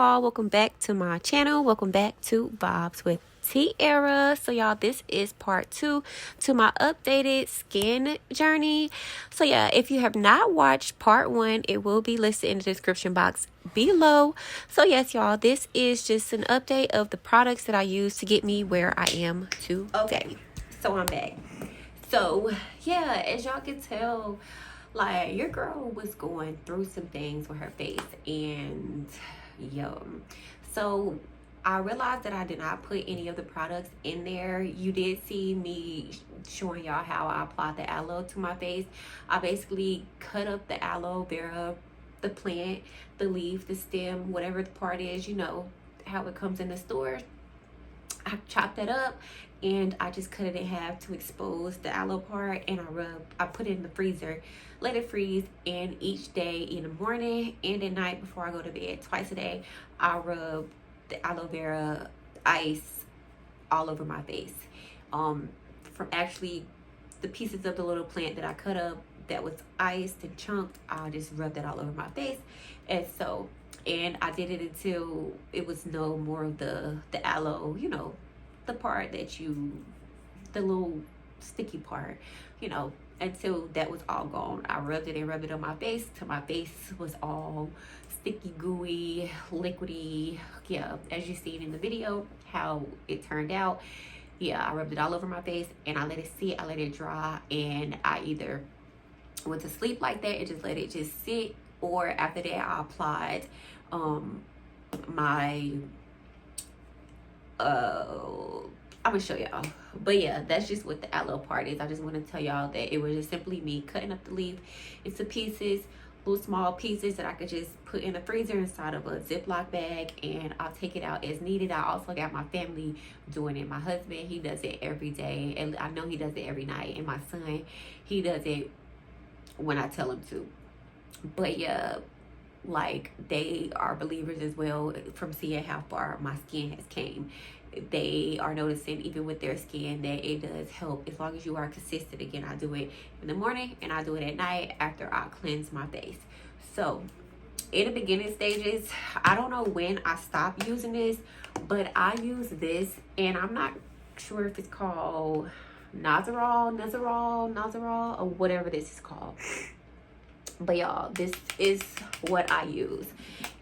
y'all, welcome back to my channel. Welcome back to Vibes with Tiara. So y'all, this is part 2 to my updated skin journey. So yeah, if you have not watched part 1, it will be listed in the description box below. So yes, y'all, this is just an update of the products that I use to get me where I am today. Okay, so I'm back. So yeah, as y'all can tell, like, your girl was going through some things with her face, and so I realized that I did not put any of the products in there. You did see me showing y'all how I applied the aloe to my face. I basically cut up the aloe vera, the plant, the leaf, the stem, whatever the part is, you know how it comes in the store. I chopped that up and I just cut it in half to expose the aloe part, and I put it in the freezer, let it freeze, and each day in the morning and at night before I go to bed, twice a day, I rub the aloe vera ice all over my face. From actually the pieces of the little plant that I cut up that was iced and chunked, I just rubbed that all over my face. And I did it until it was no more of the aloe, you know, the part that the little sticky part, you know, until that was all gone. I rubbed it and rubbed it on my face till my face was all sticky, gooey, liquidy. Yeah, as you seen in the video, how it turned out. Yeah, I rubbed it all over my face and I let it sit, I let it dry, and I either went to sleep like that and just let it just sit, or after that I applied my I'm gonna show y'all. But yeah, that's just what the aloe part is. I just want to tell y'all that it was just simply me cutting up the leaf into pieces, little small pieces that I could just put in the freezer inside of a Ziploc bag, and I'll take it out as needed. I also got my family doing it. My husband, he does it every day, and I know he does it every night, and my son, he does it when I tell him to. But yeah, like, they are believers as well from seeing how far my skin has came. They are noticing even with their skin that it does help as long as you are consistent. Again, I do it in the morning and I do it at night after I cleanse my face. So in the beginning stages, I don't know when I stopped using this, but I use this, and I'm not sure if it's called Nazarol, or whatever this is called. But y'all, this is what I use.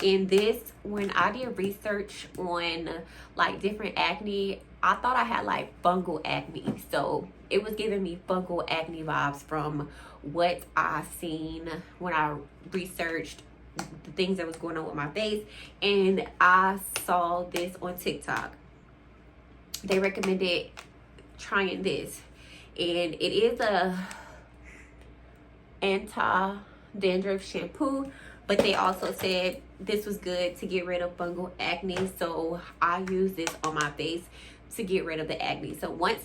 In this, when I did research on like different acne, I thought I had like fungal acne. So it was giving me fungal acne vibes from what I seen when I researched the things that was going on with my face. And I saw this on TikTok. They recommended trying this, and it is a anti-dandruff shampoo, but they also said this was good to get rid of fungal acne. So I use this on my face to get rid of the acne. So once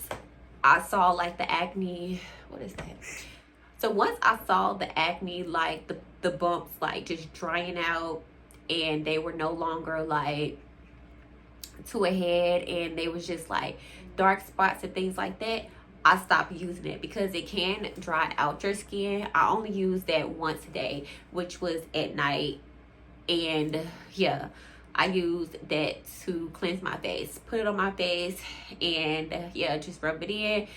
I saw like the acne, so once I saw the acne, like the bumps like just drying out, and they were no longer like to a head, and they was just like dark spots and things like that, I stopped using it because it can dry out your skin. I only use that once a day, which was at night. And yeah, I used that to cleanse my face, put it on my face, and yeah, just rub it in.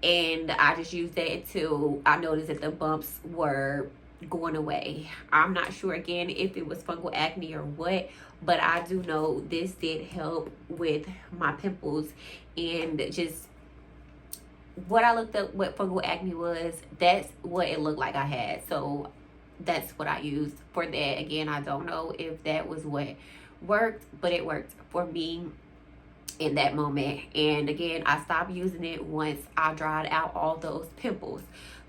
And I just used that until I noticed that the bumps were going away. I'm not sure again if it was fungal acne or what, but I do know this did help with my pimples. And just what I looked up what fungal acne was, that's what it looked like I had. So that's what I used for that. Again, I don't know if that was what worked, but it worked for me in that moment. And again, I stopped using it once I dried out all those pimples.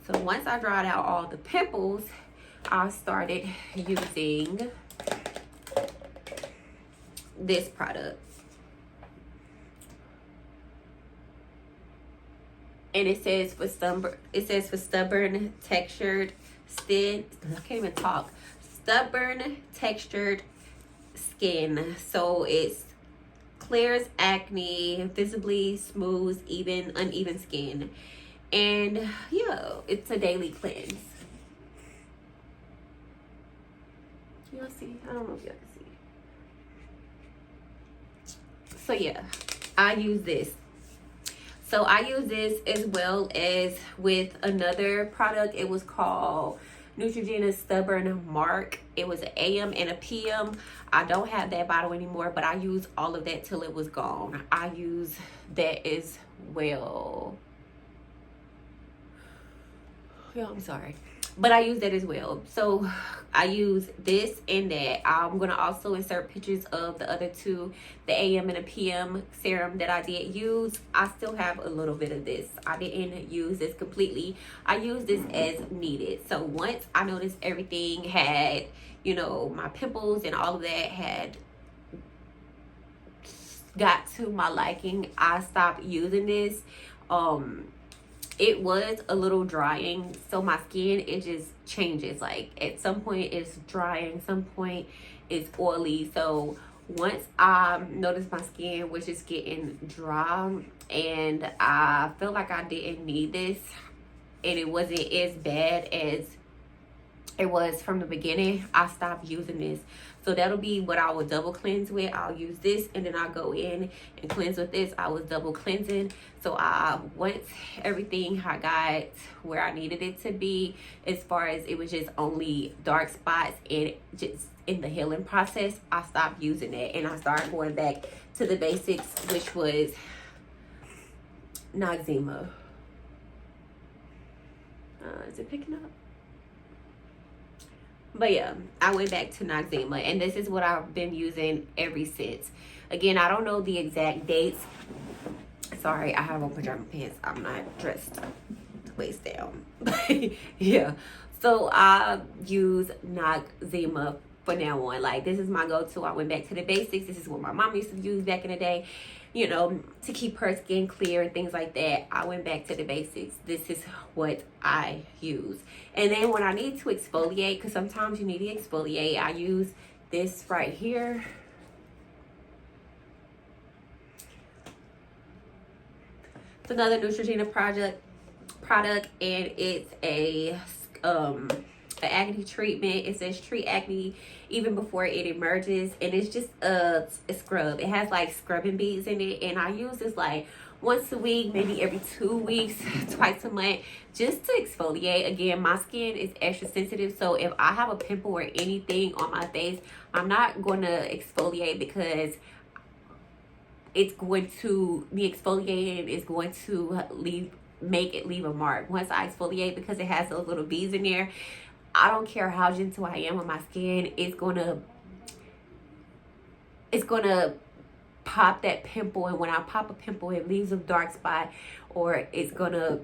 So once I dried out all the pimples, I started using this product. And it says for stubborn textured skin. I can't even talk. Stubborn textured skin. So it's clears acne, visibly smooths uneven skin. And yeah, it's a daily cleanse. Y'all see? I don't know if y'all can see. So yeah, I use this. So I use this as well as with another product. It was called Neutrogena Stubborn Mark. It was an AM and a PM. I don't have that bottle anymore, but I used all of that till it was gone. I use that as well. Yeah, I'm sorry, but I use that as well. So I use this and that. I'm gonna also insert pictures of the other two, the AM and the PM serum that I did use. I still have a little bit of this. I didn't use this completely. I use this as needed. So once I noticed everything had, you know, my pimples and all of that had got to my liking, I stopped using this. It was a little drying, so my skin, it just changes. Like at some point it's drying, some point it's oily. So once I noticed my skin was just getting dry and I felt like I didn't need this and it wasn't as bad as it was from the beginning, I stopped using this. So that'll be what I will double cleanse with. I'll use this and then I'll go in and cleanse with this. I was double cleansing. So once everything I got where I needed it to be, as far as it was just only dark spots and just in the healing process, I stopped using it and I started going back to the basics, which was Noxzema. Is it picking up? But yeah, I went back to Noxzema and this is what I've been using ever since. Again, I don't know the exact dates. Sorry, I have on pajama pants. I'm not dressed waist down. Yeah, so I use Noxzema for now on. Like, this is my go-to. I went back to the basics. This is what my mom used to use back in the day, you know, to keep her skin clear and things like that. I went back to the basics. This is what I use. And then when I need to exfoliate, because sometimes you need to exfoliate, I use this right here. It's another Neutrogena product, and it's a acne treatment. It says treat acne even before it emerges, and it's just a scrub. It has like scrubbing beads in it, and I use this like once a week, maybe every 2 weeks, twice a month, just to exfoliate. Again, my skin is extra sensitive, so if I have a pimple or anything on my face, I'm not going to exfoliate because it's going to be exfoliating, is going to make it leave a mark. Once I exfoliate, because it has those little beads in there, I don't care how gentle I am on my skin, it's gonna pop that pimple. And when I pop a pimple, it leaves a dark spot, or it's gonna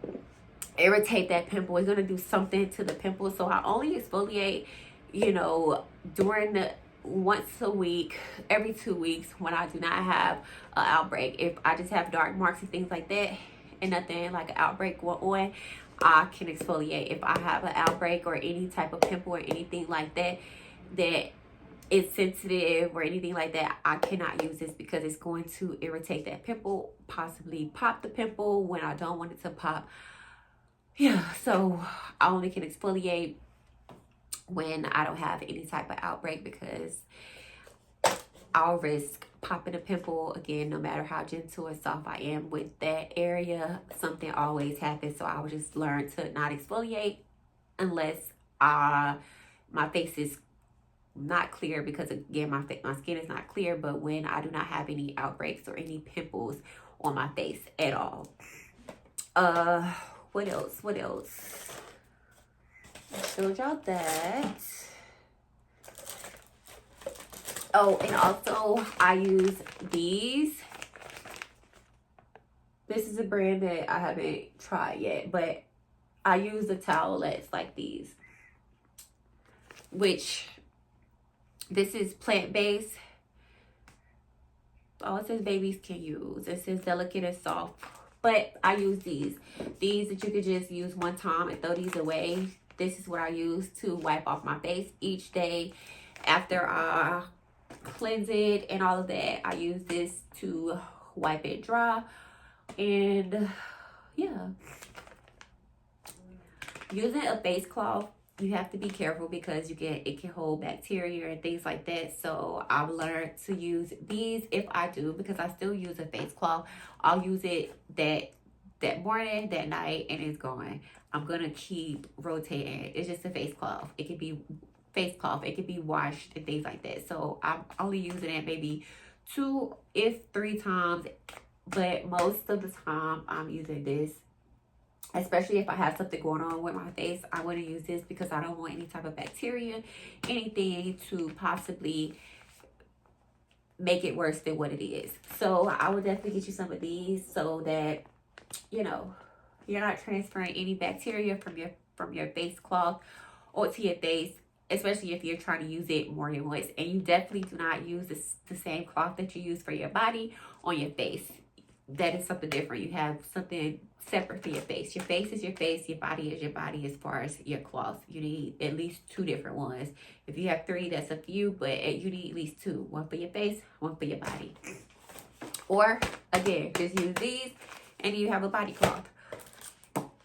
irritate that pimple. It's gonna do something to the pimple. So I only exfoliate, you know, during the once a week, every 2 weeks, when I do not have an outbreak. If I just have dark marks and things like that and nothing like an outbreak going on, I can exfoliate. If I have an outbreak or any type of pimple or anything like that that is sensitive or anything like that, I cannot use this because it's going to irritate that pimple, possibly pop the pimple when I don't want it to pop. Yeah, so I only can exfoliate when I don't have any type of outbreak, because I'll risk popping a pimple. Again, no matter how gentle or soft I am with that area, something always happens. So I will just learn to not exfoliate unless my face is not clear, because again, my skin is not clear, but when I do not have any outbreaks or any pimples on my face at all. What else? I showed y'all that. Oh, and also I use these. This is a brand that I haven't tried yet, but I use the towelettes like these, which this is plant-based. Oh, it says babies can use. It says delicate and soft, but I use these that you could just use one time and throw these away. This is what I use to wipe off my face each day after I cleanse it and all of that. I use this to wipe it dry. And yeah, using a face cloth you have to be careful because it can hold bacteria and things like that. So I've learned to use these if I do, because I still use a face cloth. I'll use it that morning, that night, and it's gone. I'm gonna keep rotating. It's just a face cloth. It could be face cloth. It could be washed and things like that. So I'm only using it maybe 2 if 3 times, but most of the time I'm using this. Especially if I have something going on with my face, I want to use this because I don't want any type of bacteria, anything to possibly make it worse than what it is. So I would definitely get you some of these so that, you know, you're not transferring any bacteria from your face cloth onto your face, especially if you're trying to use it more than once. And you definitely do not use the same cloth that you use for your body on your face. That is something different. You have something separate for your face. Your face is your face. Your body is your body as far as your cloth. You need at least 2 different ones. If you have 3, that's up to you, but you need at least 2. One for your face, one for your body. Or, again, just use these and you have a body cloth.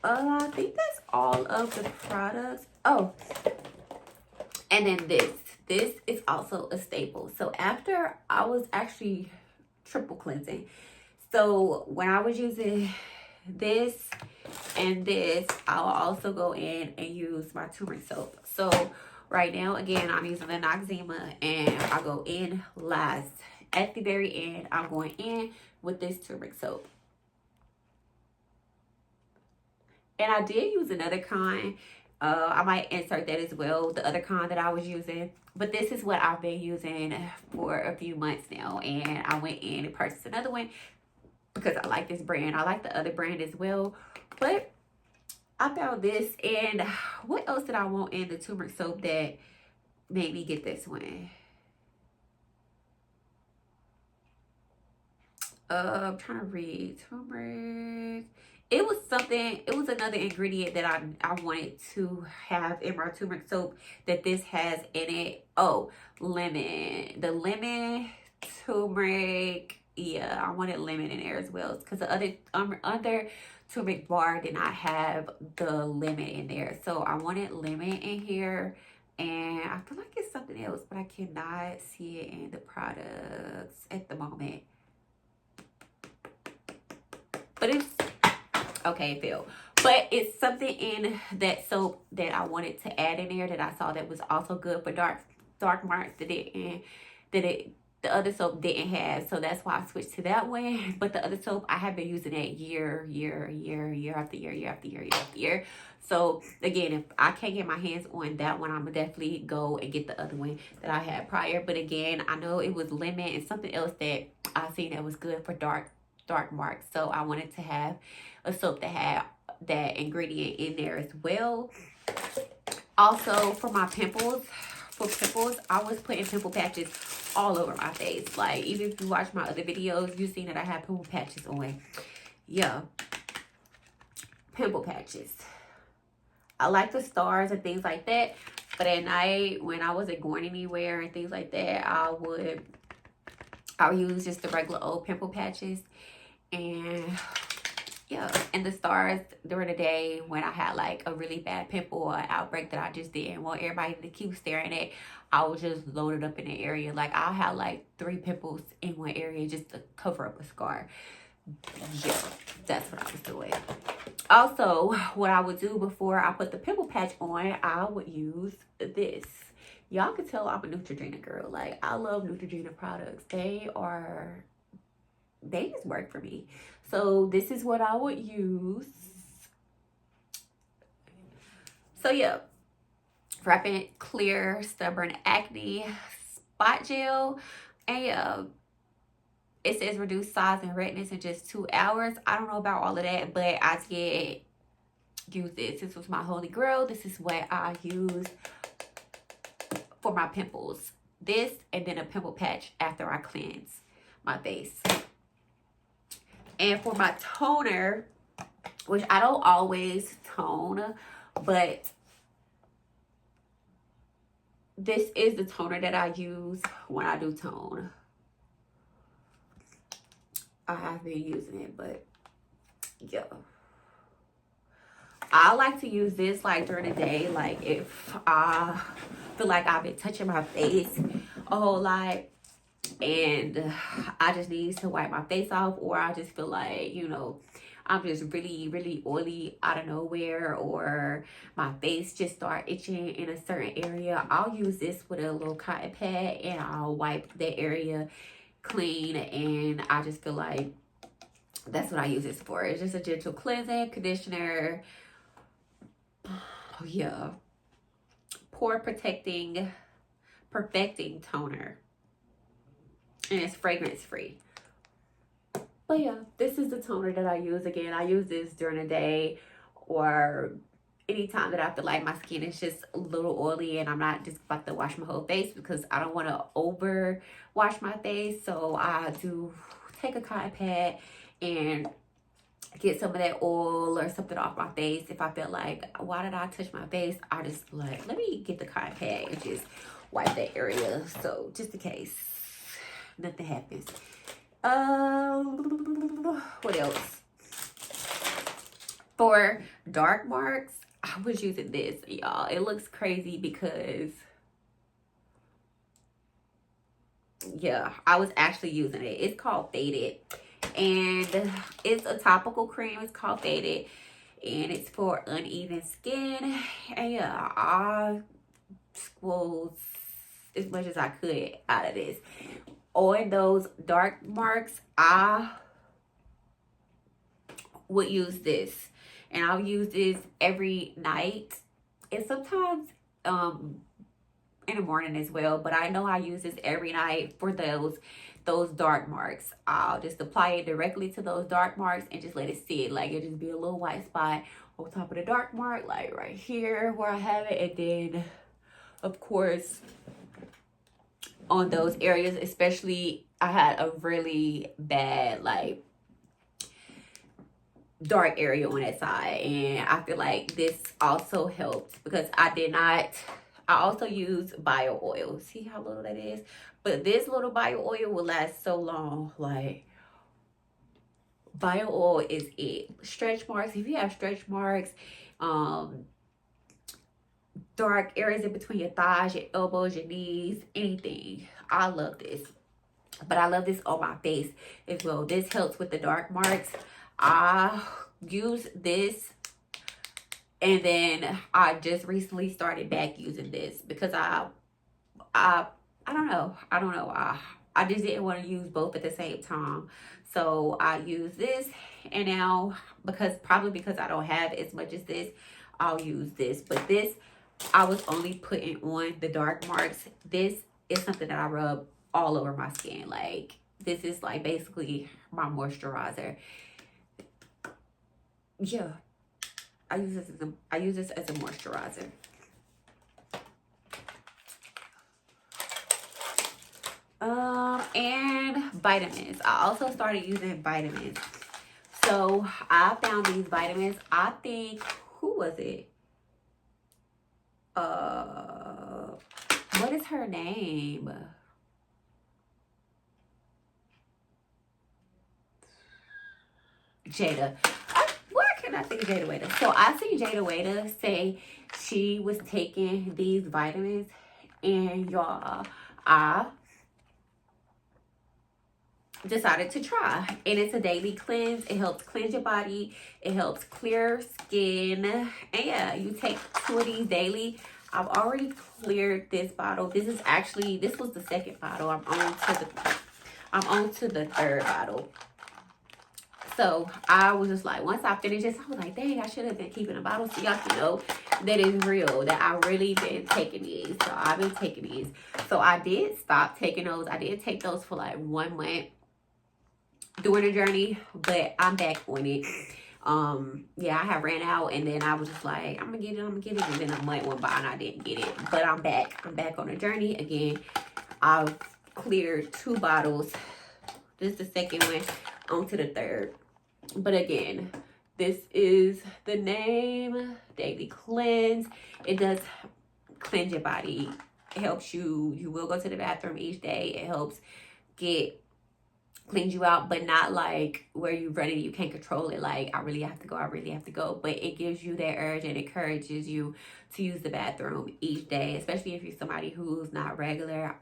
I think that's all of the products. Oh, and then this. This is also a staple. So after I was actually triple cleansing, so when I was using this and this, I'll also go in and use my turmeric soap. So right now, again, I'm using the Noxzema, and I go in last. At the very end, I'm going in with this turmeric soap. And I did use another kind. I might insert that as well, the other kind that I was using. But this is what I've been using for a few months now. And I went in and purchased another one because I like this brand. I like the other brand as well. But I found this. And what else did I want in the turmeric soap that made me get this one? I'm trying to read. Turmeric. It was something, it was another ingredient that I wanted to have in my turmeric soap that this has in it. Oh, lemon. The lemon, turmeric. Yeah, I wanted lemon in there as well, because the other turmeric bar did not have the lemon in there. So I wanted lemon in here, and I feel like it's something else, but I cannot see it in the products at the moment. But it's okay, it failed. But it's something in that soap that I wanted to add in there that I saw that was also good for dark marks the other soap didn't have. So that's why I switched to that one. But the other soap, I have been using it year after year. So again, if I can't get my hands on that one, I'm gonna definitely go and get the other one that I had prior. But again, I know it was lemon and something else that I seen that was good for dark marks. So I wanted to have a soap that had that ingredient in there as well. Also, for my pimples, I was putting pimple patches all over my face. Like, even if you watch my other videos, you've seen that I have pimple patches on. Yeah, pimple patches. I like the stars and things like that, but at night when I wasn't going anywhere and things like that, I would use just the regular old pimple patches. And yeah, and the stars during the day when I had like a really bad pimple or outbreak that I just didn't want everybody to keep staring at, I was just loaded up in the area. Like, I had like 3 pimples in one area just to cover up a scar. Yeah, that's what I was doing. Also, what I would do before I put the pimple patch on, I would use this. Y'all can tell I'm a Neutrogena girl. Like, I love Neutrogena products. They just work for me. So this is what I would use. So yeah, Rapid Clear Stubborn Acne Spot Gel. And yeah, it says reduce size and redness in just 2 hours. I don't know about all of that, but I did use this. This was my holy grail. This is what I use for my pimples. This, and then a pimple patch after I cleanse my face. And for my toner, which I don't always tone, but this is the toner that I use when I do tone. I have been using it, but yeah. I like to use this like during the day, like if I feel like I've been touching my face a whole lot and I just need to wipe my face off, or I just feel like, you know, I'm just really oily out of nowhere, or my face just start itching in a certain area. I'll use this with a little cotton pad and I'll wipe that area clean, and I just feel like that's what I use this for. It's just a gentle cleansing conditioner. Oh yeah, pore protecting, perfecting toner, and it's fragrance free. But yeah, this is the toner that I use. Again, I use this during the day or anytime that I feel like my skin is just a little oily and I'm not just about to wash my whole face, because I don't want to over wash my face. So I do take a cotton pad and get some of that oil or something off my face. If I feel like, why did I touch my face? I just like, let me get the cotton pad and just wipe that area. So just in case nothing happens. What else? For dark marks, I was using this, y'all. It looks crazy because, yeah, I was actually using it. It's called Faded, and it's a topical cream. It's called Faded, and it's for uneven skin. And yeah, I squeezed as much as I could out of this. On those dark marks, I would use this, and I'll use this every night and sometimes in the morning as well. But I know I use this every night for those dark marks. I'll just apply it directly to those dark marks and just let it sit. Like, it'll just be a little white spot on top of the dark mark, like right here where I have it. And then of course on those areas, especially, I had a really bad like dark area on that side, and I feel like this also helped because I also use bio oil. See how little that is? But this little bio oil will last so long. Like, bio oil is it. Stretch marks, if you have stretch marks, dark areas in between your thighs, your elbows, your knees, anything, I love this. But I love this on my face as well. This helps with the dark marks. I use this, and then I just recently started back using this because I don't know. I just didn't want to use both at the same time. So I use this, and now probably because I don't have as much as this, I'll use this. But this, I was only putting on the dark marks. This is something that I rub all over my skin. Like, this is like basically my moisturizer. Yeah, I use this as a moisturizer. And vitamins. I also started using vitamins. So I found these vitamins. I think, who was it? What is her name? Jada. Why can I think of Jada Waiter? So I seen Jada Waiter say she was taking these vitamins, and y'all, I decided to try. And it's a daily cleanse. It helps cleanse your body. It helps clear skin. And yeah, you take 2 of these daily. I've already cleared this bottle. This was the second bottle. I'm on to the third bottle. So I was just like, once I finished this, I was like, dang, I should have been keeping a bottle so y'all can know that it's real, that I really been taking these. So I've been taking these. So I did stop taking those. I did take those for like 1 month during the journey, but I'm back on it. Yeah, I have ran out, and then I was just like, I'm gonna get it, and then a month went by and I didn't get it. But I'm back on the journey again. I've cleared 2 bottles. This is the second one, on to the third. But again, this is the name, Daily Cleanse. It does cleanse your body. It helps you will go to the bathroom each day. It helps get cleans you out, but not like where you're running, you can't control it. Like, I really have to go, I really have to go. But it gives you that urge and encourages you to use the bathroom each day, especially if you're somebody who's not regular.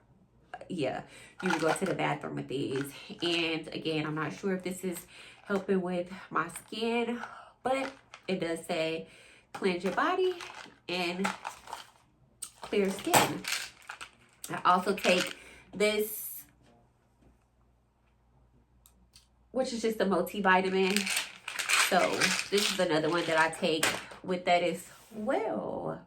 Yeah, you can go to the bathroom with these. And again, I'm not sure if this is helping with my skin, but it does say cleanse your body and clear skin. I also take this, which is just a multivitamin. So this is another one that I take with that as well.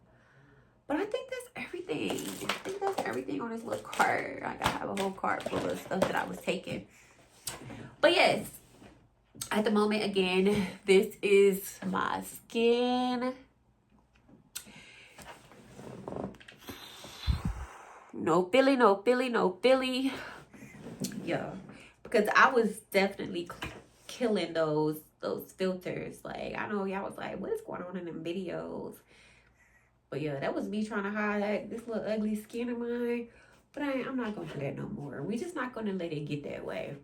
But I think that's everything. I think that's everything on this little cart. Like, I have a whole cart full of stuff that I was taking. But yes, at the moment, again, this is my skin. No Philly, no Philly, no Philly. Yeah, because I was definitely killing those filters. Like, I know y'all was like, what is going on in them videos? But yeah, that was me trying to hide this little ugly skin of mine. But I'm not going to do that no more. We just not going to let it get that way.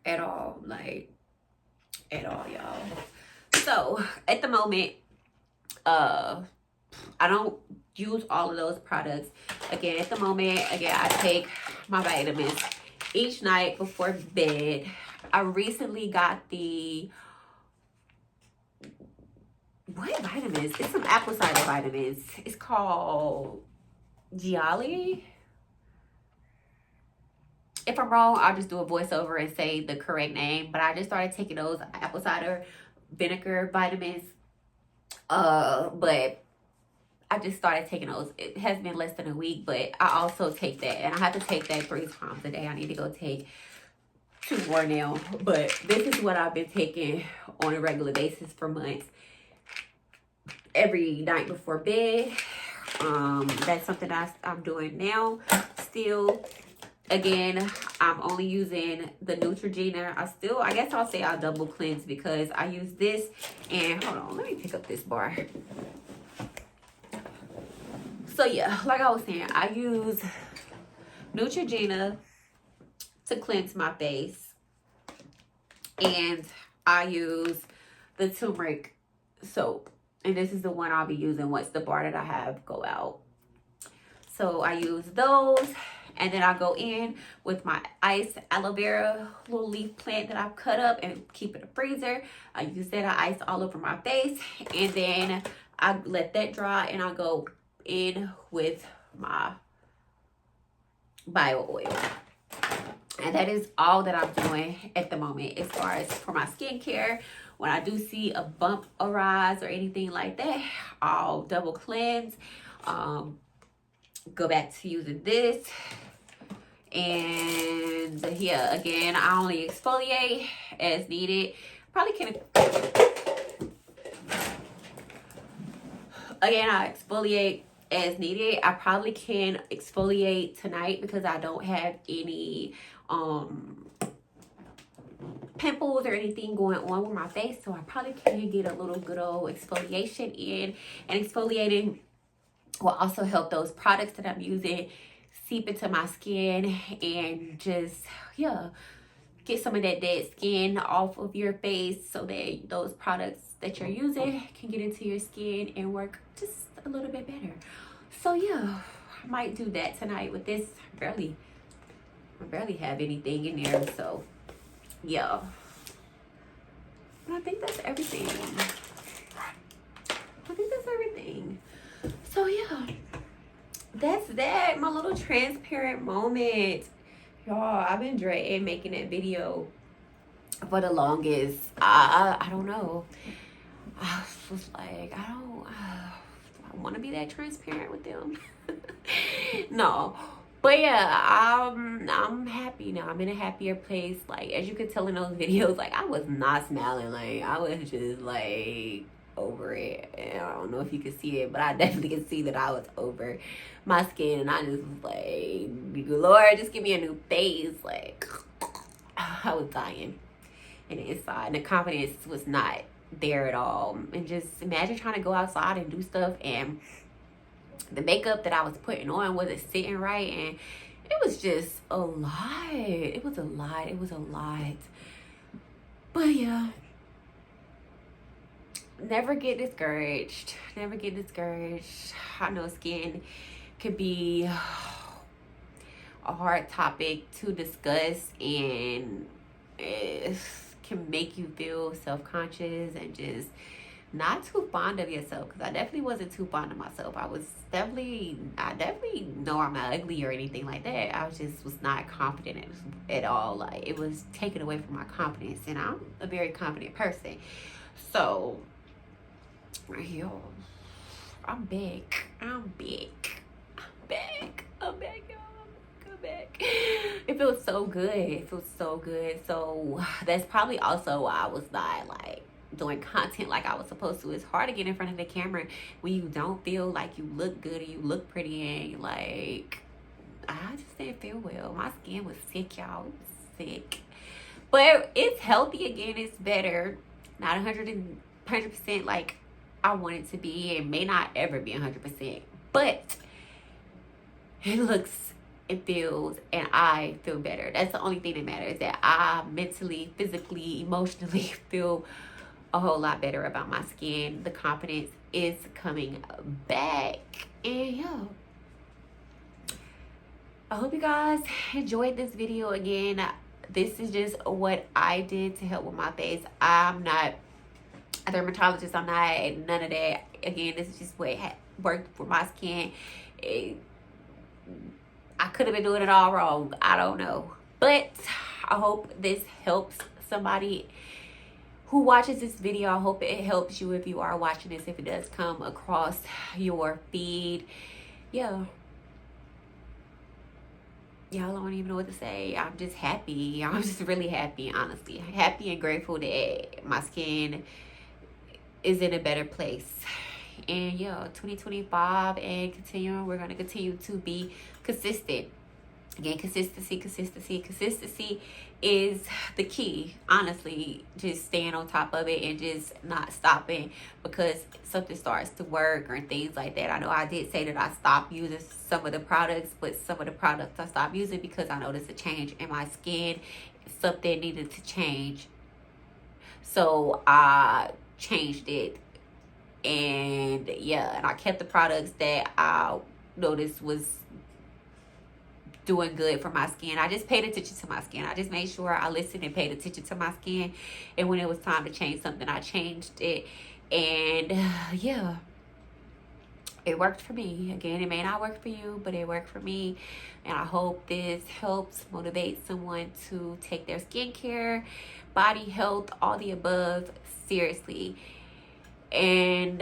At all. Like, at all, y'all. So, at the moment, I don't use all of those products. Again, at the moment, I take my vitamins each night before bed. I recently got the... what vitamins? It's some apple cider vitamins. It's called Gialli. If I'm wrong, I'll just do a voiceover and say the correct name. But I just started taking those apple cider vinegar vitamins. But I just started taking those. It has been less than a week, but I also take that. And I have to take that 3 times a day. I need to go take 2 more now. But this is what I've been taking on a regular basis for months. Every night before bed. That's something I'm doing now still. Again, I'm only using the Neutrogena. I guess I'll say I'll double cleanse because I use this. And hold on, let me pick up this bar. So yeah, like I was saying, I use Neutrogena to cleanse my face. And I use the turmeric soap. And this is the one I'll be using once the bar that I have go out. So I use those. And then I go in with my iced aloe vera little leaf plant that I've cut up and keep in the freezer. I use that. I ice all over my face. And then I let that dry. And I go in with my bio oil. And that is all that I'm doing at the moment as far as for my skincare. When I do see a bump arise or anything like that, I'll double cleanse. Go back to using this. And yeah, again, I only exfoliate as needed. Probably can... Again, I exfoliate as needed. I probably can exfoliate tonight because I don't have any pimples or anything going on with my face. So I probably can get a little good old exfoliation in. And exfoliating will also help those products that I'm using seep into my skin and just, yeah, get some of that dead skin off of your face so that those products that you're using can get into your skin and work just a little bit better. So yeah, I might do that tonight with this. I barely have anything in there, so yeah. But I think that's everything. So yeah, that's that, my little transparent moment. Y'all, I've been dreading making that video for the longest. I don't know. I was like, I want to be that transparent with them. No, but yeah, I'm happy now. I'm in a happier place. Like, as you could tell in those videos, like, I was not smiling. Like, I was just like over it. And I don't know if you can see it, but I definitely can see that I was over my skin. And I just was like, Lord, just give me a new face. Like, I was dying in the inside, and the confidence was not there at all. And just imagine trying to go outside and do stuff, and the makeup that I was putting on wasn't sitting right, and It was just a lot. It was a lot. It was a lot. But yeah, never get discouraged. Never get discouraged. I know skin can be a hard topic to discuss, and it can make you feel self-conscious and just not too fond of yourself, because I definitely wasn't too fond of myself. I definitely know I'm not ugly or anything like that. I was not confident at all. Like, it was taken away from my confidence, and I'm a very confident person. So right here, I'm back. I'm back, y'all. I'm back. It feels so good. It feels so good. So that's probably also why I was not like doing content like I was supposed to. It's hard to get in front of the camera when you don't feel like you look good or you look pretty, and like, I just didn't feel well. My skin was sick, y'all. It was sick. But it's healthy again. It's better. Not 100% like I want it to be. It may not ever be 100%, but it looks, it feels, and I feel better. That's the only thing that matters, that I mentally, physically, emotionally feel a whole lot better about my skin. The confidence is coming back. And yeah, I hope you guys enjoyed this video. Again, this is just what I did to help with my face. I'm not a dermatologist. I'm not none of that. Again, this is just what worked for my skin. I could have been doing it all wrong. I don't know. But I hope this helps somebody who watches this video. I hope it helps you if you are watching this, if it does come across your feed. Yeah. Y'all don't even know what to say. I'm just happy. I'm just really happy, honestly. Happy and grateful that my skin is in a better place. And yeah, 2025 and continuing, we're going to continue to be consistent. Again, consistency is the key. Honestly, just staying on top of it and just not stopping because something starts to work or things like that. I know I did say that I stopped using some of the products, but some of the products I stopped using because I noticed a change in my skin. Something needed to change. So I changed it. And yeah, and I kept the products that I noticed was doing good for my skin. I just paid attention to my skin. I just made sure I listened and paid attention to my skin. And when it was time to change something, I changed it. And yeah, it worked for me. Again, it may not work for you, but it worked for me. And I hope this helps motivate someone to take their skincare, body health, all the above seriously. And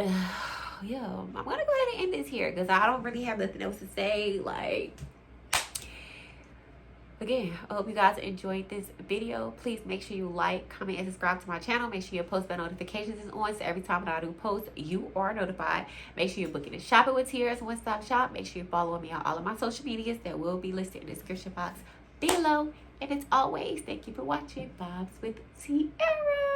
yeah, I'm gonna go ahead and end this here because I don't really have nothing else to say. Like, again, I hope you guys enjoyed this video. Please make sure you like, comment, and subscribe to my channel. Make sure your post bell notifications is on, so every time that I do post, you are notified. Make sure you're booking and shopping with Tiara's One Stop Shop. Make sure you're following me on all of my social medias that will be listed in the description box below. And as always, thank you for watching Vibes with Tiara.